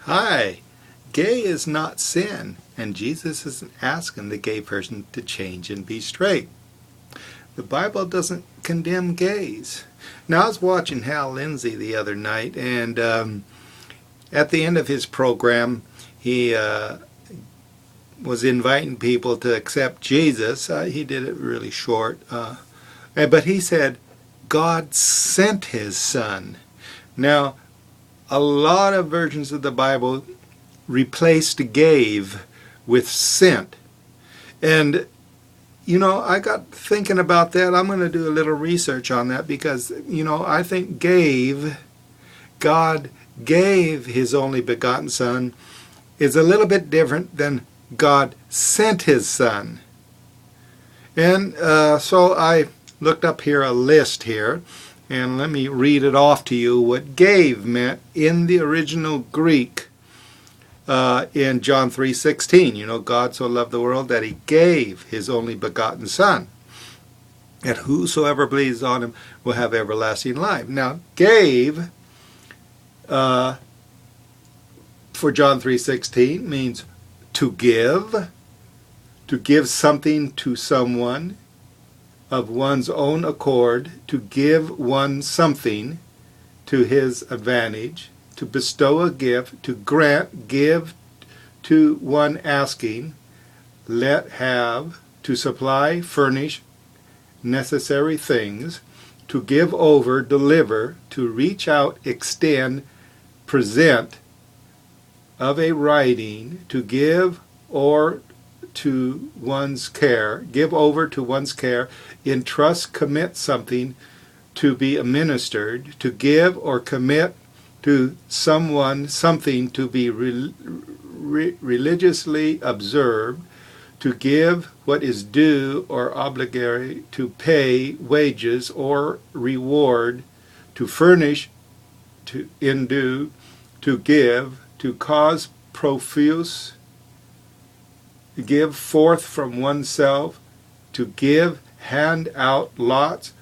Hi, gay is not sin, and Jesus isn't asking the gay person to change and be straight. The Bible doesn't condemn gays. Now, I was watching Hal Lindsey the other night, and at the end of his program, he was inviting people to accept Jesus. He did it really short, but he said, God sent his son. Now, a lot of versions of the Bible replaced gave with sent. And, I got thinking about that. I'm going to do a little research on that because, I think God gave his only begotten son is a little bit different than God sent his son. And so I looked up here a list here. And let me read it off to you what gave meant in the original Greek in John 3:16. God so loved the world that he gave his only begotten son, that whosoever believes on him will have everlasting life. Now, gave for John 3:16 means to give something to someone of one's own accord, to give one something to his advantage, to bestow a gift, to grant, give to one asking, let, have, to supply, furnish necessary things, to give over, deliver, to reach out, extend, present of a writing, to give or to one's care, give over to one's care, entrust, commit something to be administered, to give or commit to someone something to be religiously observed, to give what is due or obligatory, to pay wages or reward, to furnish, to endue, to give, to cause profuse, to give forth from oneself, to give, hand out lots,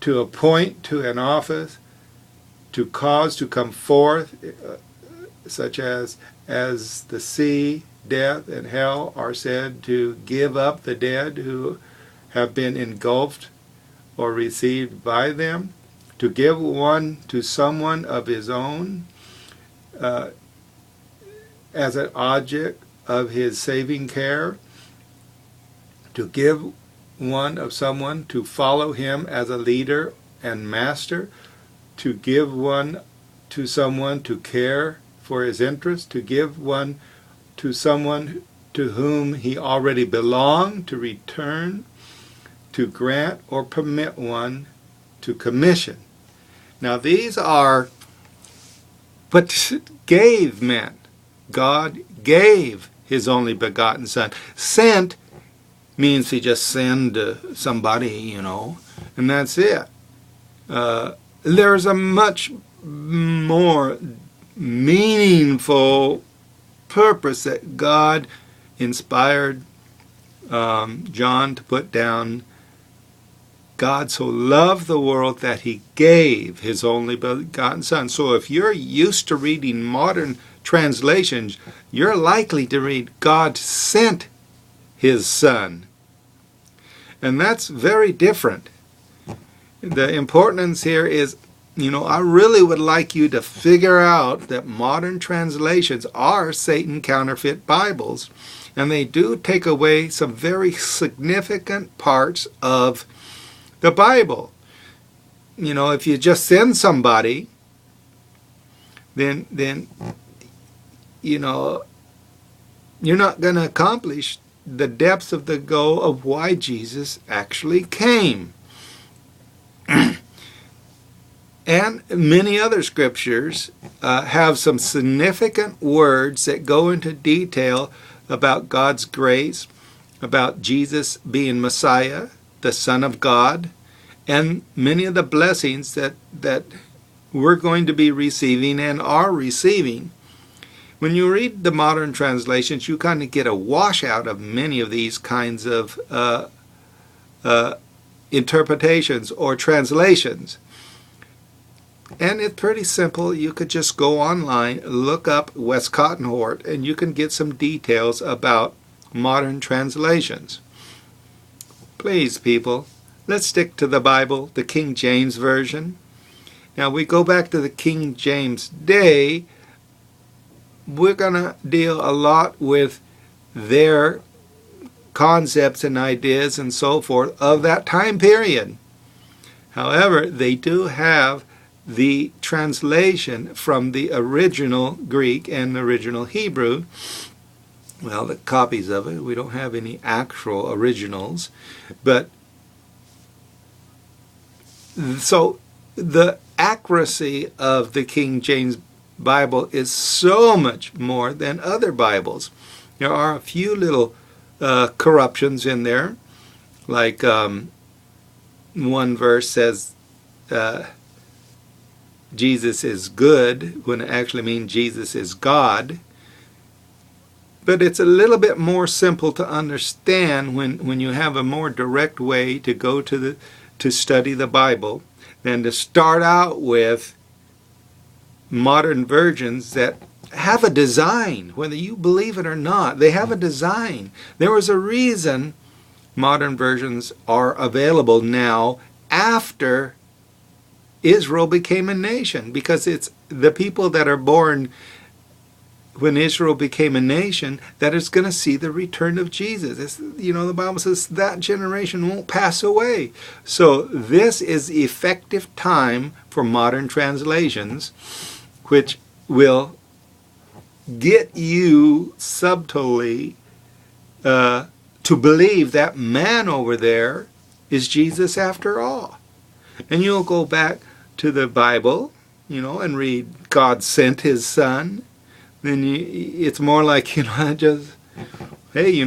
to appoint to an office, to cause to come forth, such as the sea, death, and hell are said to give up the dead who have been engulfed or received by them, to give one to someone of his own as an object of his saving care, to give one of someone to follow him as a leader and master, to give one to someone to care for his interest, to give one to someone to whom he already belonged, to return, to grant or permit one to commission. Now these are what gave meant. God gave his only begotten son. Sent means he just send somebody, and that's it. There's a much more meaningful purpose that God inspired John to put down. God so loved the world that he gave his only begotten son. So if you're used to reading modern translations, you're likely to read God sent his son. And that's very different. The importance here is, I really would like you to figure out that modern translations are Satan counterfeit Bibles, and they do take away some very significant parts of the Bible. If you just send somebody, then you're not going to accomplish the depths of the goal of why Jesus actually came. And many other scriptures have some significant words that go into detail about God's grace, about Jesus being Messiah, the Son of God, and many of the blessings that we're going to be receiving and are receiving. When you read the modern translations, you kind of get a washout of many of these kinds of interpretations or translations. And it's pretty simple. You could just go online, look up Westcott and Hort, and you can get some details about modern translations. Please, people, let's stick to the Bible, the King James Version. Now, we go back to the King James day, we're going to deal a lot with their concepts and ideas and so forth of that time period. However, they do have the translation from the original Greek and original Hebrew. Well, the copies of it. We don't have any actual originals. But so the accuracy of the King James Bible is so much more than other Bibles. There are a few little corruptions in there. Like one verse says Jesus is good, when it actually means Jesus is God. But it's a little bit more simple to understand when you have a more direct way to go to study the Bible than to start out with modern versions that have a design. Whether you believe it or not, they have a design. There was a reason modern versions are available now after Israel became a nation, because it's the people that are born when Israel became a nation that is going to see the return of Jesus. The Bible says that generation won't pass away. So this is effective time for modern translations, which will get you subtly to believe that man over there is Jesus after all. And you'll go back to the Bible, and read God sent his son. Then it's more like, just, hey,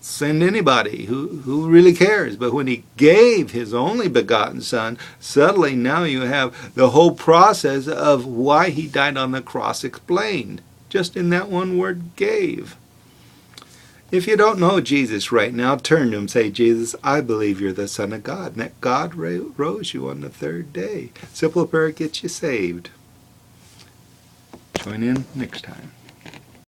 send anybody who really cares. But when he gave his only begotten son, suddenly now you have the whole process of why he died on the cross explained, just in that one word, gave. If you don't know Jesus right now, turn to him and say, Jesus, I believe you're the Son of God, and that God rose you on the third day. Simple prayer gets you saved. Join in next time.